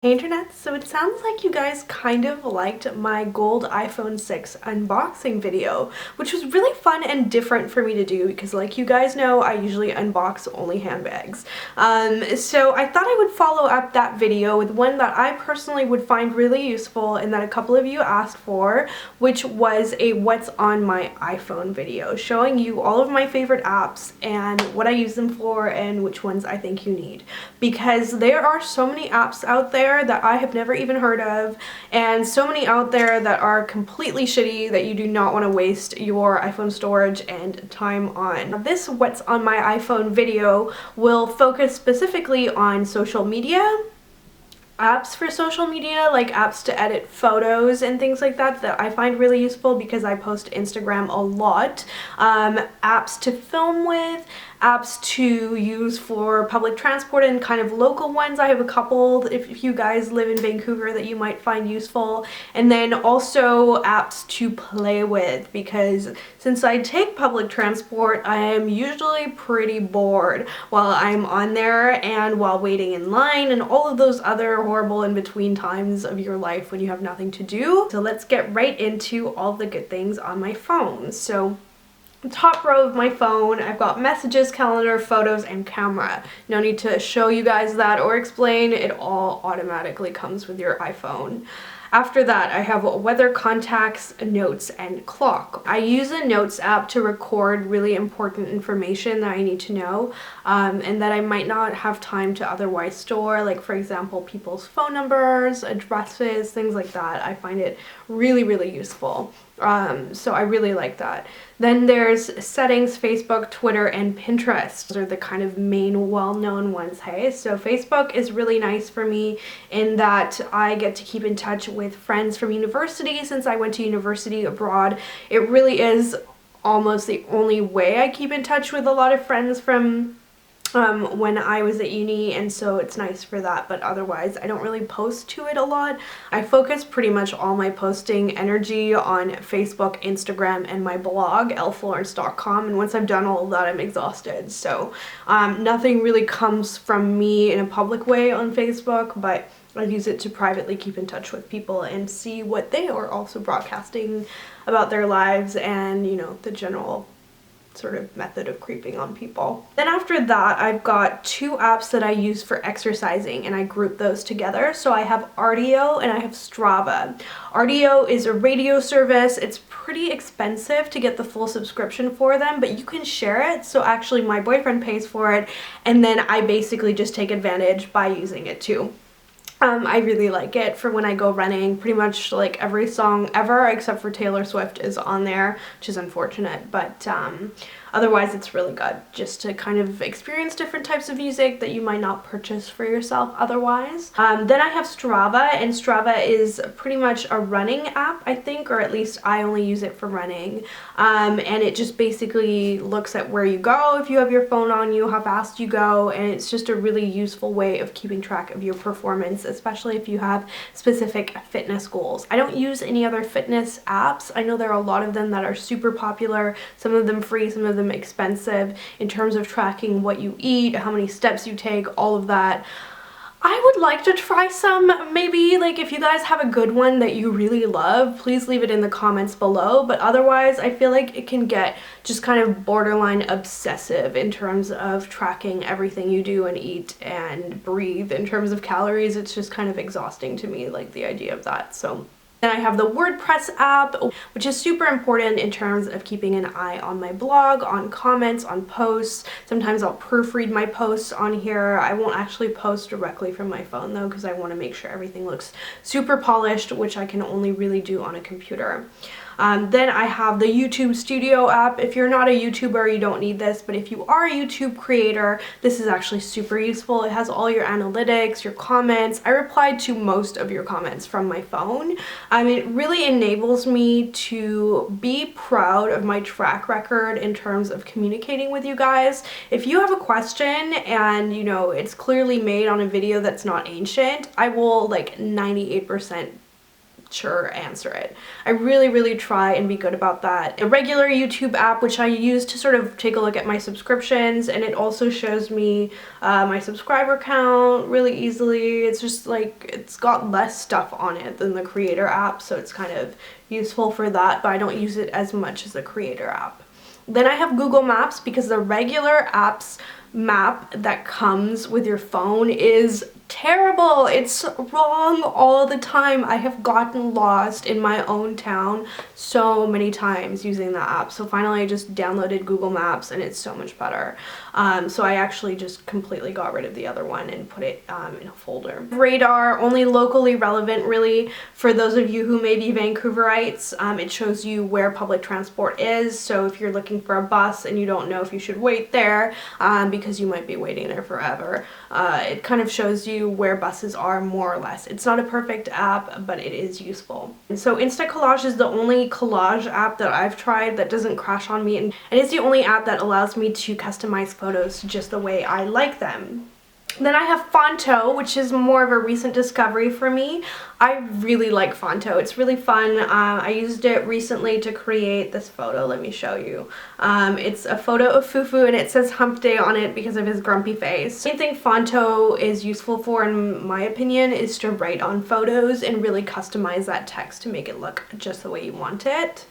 Hey internet, so it sounds like you guys kind of liked my gold iPhone 6 unboxing video, which was really fun and different for me to do because like you guys know, I usually unbox only handbags. So I thought I would follow up that video with one that I personally would find really useful and that a couple of you asked for, which was a what's on my iPhone video, showing you all of my favorite apps and what I use them for and which ones I think you need. Because there are so many apps out there that I have never even heard of, and so many out there that are completely shitty that you do not want to waste your iPhone storage and time on. This what's on my iPhone video will focus specifically on social media, apps for social media, like apps to edit photos and things like that that I find really useful because I post to Instagram a lot, apps to film with, apps to use for public transport and kind of local ones. I have a couple if you guys live in Vancouver that you might find useful, and then also apps to play with because since I take public transport, I am usually pretty bored while I'm on there and while waiting in line and all of those other horrible in-between times of your life when you have nothing to do. So let's get right into all the good things on my phone. So top row of my phone, I've got messages, calendar, photos, and camera. No need to show you guys that or explain, it all automatically comes with your iPhone. After that, I have weather, contacts, notes, and clock. I use a notes app to record really important information that I need to know and that I might not have time to otherwise store, like for example, people's phone numbers, addresses, things like that. I find it really, really useful. So I really like that. Then there's settings, Facebook, Twitter, and Pinterest. Those are the kind of main well-known ones, hey? So Facebook is really nice for me in that I get to keep in touch with friends from university. Since I went to university abroad, it really is almost the only way I keep in touch with a lot of friends from when I was at uni, and so it's nice for that, but otherwise I don't really post to it a lot. I focus pretty much all my posting energy on Facebook, Instagram, and my blog, elleflorence.com, and once I've done all of that, I'm exhausted. So nothing really comes from me in a public way on Facebook, but I use it to privately keep in touch with people and see what they are also broadcasting about their lives and, you know, the general sort of method of creeping on people. Then after that, I've got two apps that I use for exercising and I group those together. So I have RDIO and I have Strava. RDIO is a radio service. It's pretty expensive to get the full subscription for them, but you can share it. So actually my boyfriend pays for it and then I basically just take advantage by using it too. I really like it for when I go running. Pretty much like every song ever except for Taylor Swift is on there, which is unfortunate, but otherwise it's really good just to kind of experience different types of music that you might not purchase for yourself otherwise. Then I have Strava, and Strava is pretty much a running app, I think, or at least I only use it for running, and it just basically looks at where you go if you have your phone on you, how fast you go, and it's just a really useful way of keeping track of your performance, especially if you have specific fitness goals. I don't use any other fitness apps. I know there are a lot of them that are super popular, some of them free, some of them expensive, in terms of tracking what you eat, how many steps you take, all of that. I would like to try some, maybe, like if you guys have a good one that you really love, please leave it in the comments below, but otherwise I feel like it can get just kind of borderline obsessive in terms of tracking everything you do and eat and breathe in terms of calories. It's just kind of exhausting to me, like the idea of that. So then I have the WordPress app, which is super important in terms of keeping an eye on my blog, on comments, on posts. Sometimes I'll proofread my posts on here. I won't actually post directly from my phone though, because I want to make sure everything looks super polished, which I can only really do on a computer. Then I have the YouTube Studio app. If you're not a YouTuber, you don't need this, but if you are a YouTube creator, this is actually super useful. It has all your analytics, your comments. I replied to most of your comments from my phone. It really enables me to be proud of my track record in terms of communicating with you guys. If you have a question and, you know, it's clearly made on a video that's not ancient, I will like 98% sure answer it. I really try and be good about that. A regular YouTube app, which I use to sort of take a look at my subscriptions, and it also shows me my subscriber count really easily. It's just like, it's got less stuff on it than the creator app, so it's kind of useful for that, but I don't use it as much as the creator app. Then I have Google Maps, because the regular apps map that comes with your phone is terrible. It's wrong all the time. I have gotten lost in my own town so many times using the app. So finally I just downloaded Google Maps, and it's so much better. So I actually just completely got rid of the other one and put it in a folder. Radar, only locally relevant really for those of you who may be Vancouverites. It shows you where public transport is. So if you're looking for a bus and you don't know if you should wait there, because you might be waiting there forever, it kind of shows you where buses are more or less. It's not a perfect app, but it is useful. And so Instacollage is the only collage app that I've tried that doesn't crash on me, and it's the only app that allows me to customize photos just the way I like them. Then I have Phonto, which is more of a recent discovery for me. I really like Phonto. It's really fun. I used it recently to create this photo. Let me show you. It's a photo of Fufu, and it says hump day on it because of his grumpy face. Same thing Phonto is useful for, in my opinion, is to write on photos and really customize that text to make it look just the way you want it.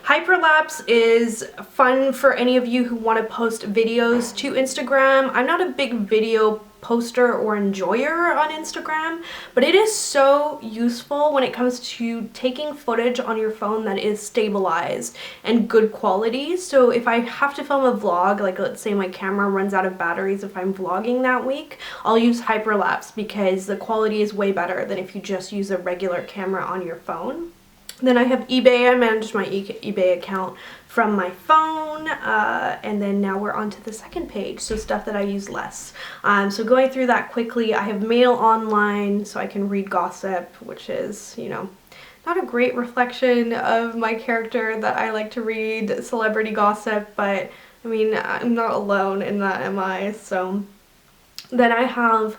Hyperlapse is fun for any of you who want to post videos to Instagram. I'm not a big video poster or enjoyer on Instagram, but it is so useful when it comes to taking footage on your phone that is stabilized and good quality. So if I have to film a vlog, like let's say my camera runs out of batteries if I'm vlogging that week, I'll use Hyperlapse because the quality is way better than if you just use a regular camera on your phone. Then I have eBay. I manage my eBay account from my phone, and then now we're on to the second page, so stuff that I use less. So going through that quickly, I have Mail Online, so I can read gossip, which is, you know, not a great reflection of my character that I like to read celebrity gossip, but I mean, I'm not alone in that, am I? So then I have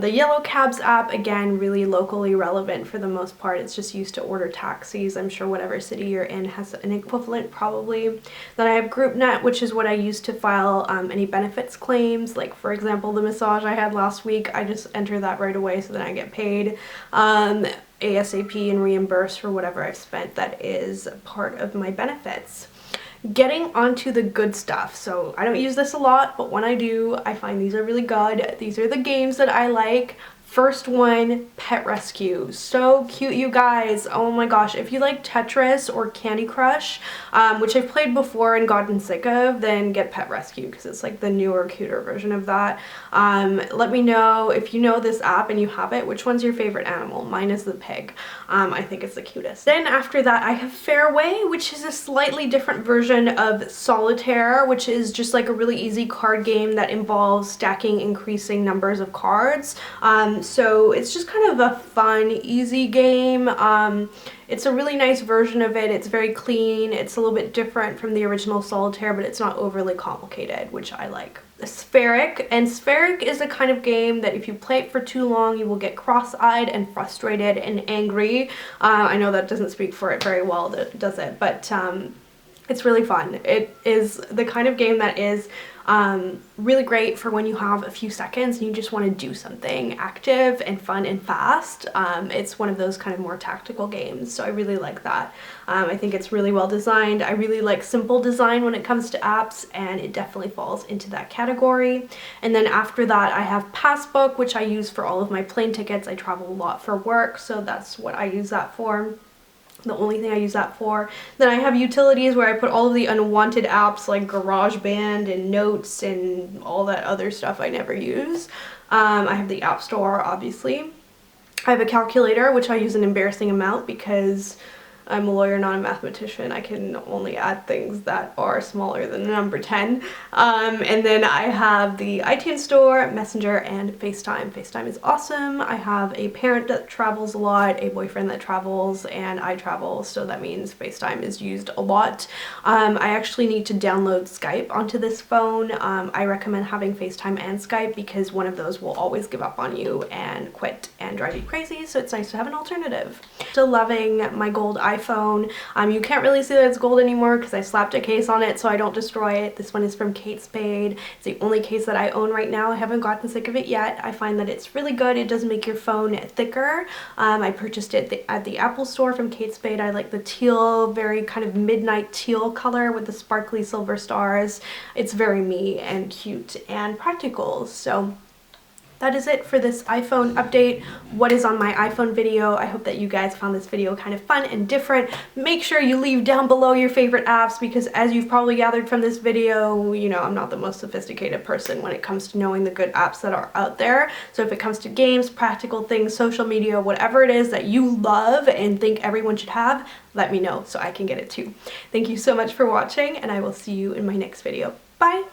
the Yellow Cabs app, again, really locally relevant for the most part. It's just used to order taxis. I'm sure whatever city you're in has an equivalent probably. Then I have GroupNet, which is what I use to file any benefits claims. Like for example, the massage I had last week, I just enter that right away so then I get paid ASAP and reimbursed for whatever I've spent that is part of my benefits. Getting onto the good stuff. So I don't use this a lot, but when I do, I find these are really good. These are the games that I like. First one, Pet Rescue. So cute, you guys. Oh my gosh. If you like Tetris or Candy Crush, which I've played before and gotten sick of, then get Pet Rescue because it's like the newer, cuter version of that. Let me know if you know this app and you have it, which one's your favorite animal? Mine is the pig. I think it's the cutest. Then after that, I have Fairway, which is a slightly different version of Solitaire, which is just like a really easy card game that involves stacking increasing numbers of cards. So it's just kind of a fun, easy game. It's a really nice version of it. It's very clean. It's a little bit different from the original Solitaire, but it's not overly complicated, which I like. Spherik, and Spherik is a kind of game that if you play it for too long, you will get cross-eyed and frustrated and angry. I know that doesn't speak for it very well, does it? But it's really fun. It is the kind of game that is really great for when you have a few seconds and you just want to do something active and fun and fast. It's one of those kind of more tactical games, so I really like that. I think it's really well designed. I really like simple design when it comes to apps, and it definitely falls into that category. And then after that, I have Passbook, which I use for all of my plane tickets. I travel a lot for work, so that's what I use that for. The only thing I use that for. Then I have utilities where I put all of the unwanted apps like GarageBand and Notes and all that other stuff I never use. I have the App Store, obviously. I have a calculator, which I use an embarrassing amount because I'm a lawyer, not a mathematician. I can only add things that are smaller than the number 10. And then I have the iTunes Store, Messenger, and FaceTime. FaceTime is awesome. I have a parent that travels a lot, a boyfriend that travels, and I travel, so that means FaceTime is used a lot. I actually need to download Skype onto this phone. I recommend having FaceTime and Skype because one of those will always give up on you and quit and drive you crazy, so it's nice to have an alternative. Still loving my gold iPhone. You can't really see that it's gold anymore because I slapped a case on it so I don't destroy it. This one is from Kate Spade. It's the only case that I own right now. I haven't gotten sick of it yet. I find that it's really good. It does make your phone thicker. I purchased it at the Apple store from Kate Spade. I like the teal, very kind of midnight teal color with the sparkly silver stars. It's very me and cute and practical. So that is it for this iPhone update. What is on my iPhone video? I hope that you guys found this video kind of fun and different. Make sure you leave down below your favorite apps because as you've probably gathered from this video, you know, I'm not the most sophisticated person when it comes to knowing the good apps that are out there. So if it comes to games, practical things, social media, whatever it is that you love and think everyone should have, let me know so I can get it too. Thank you so much for watching and I will see you in my next video. Bye!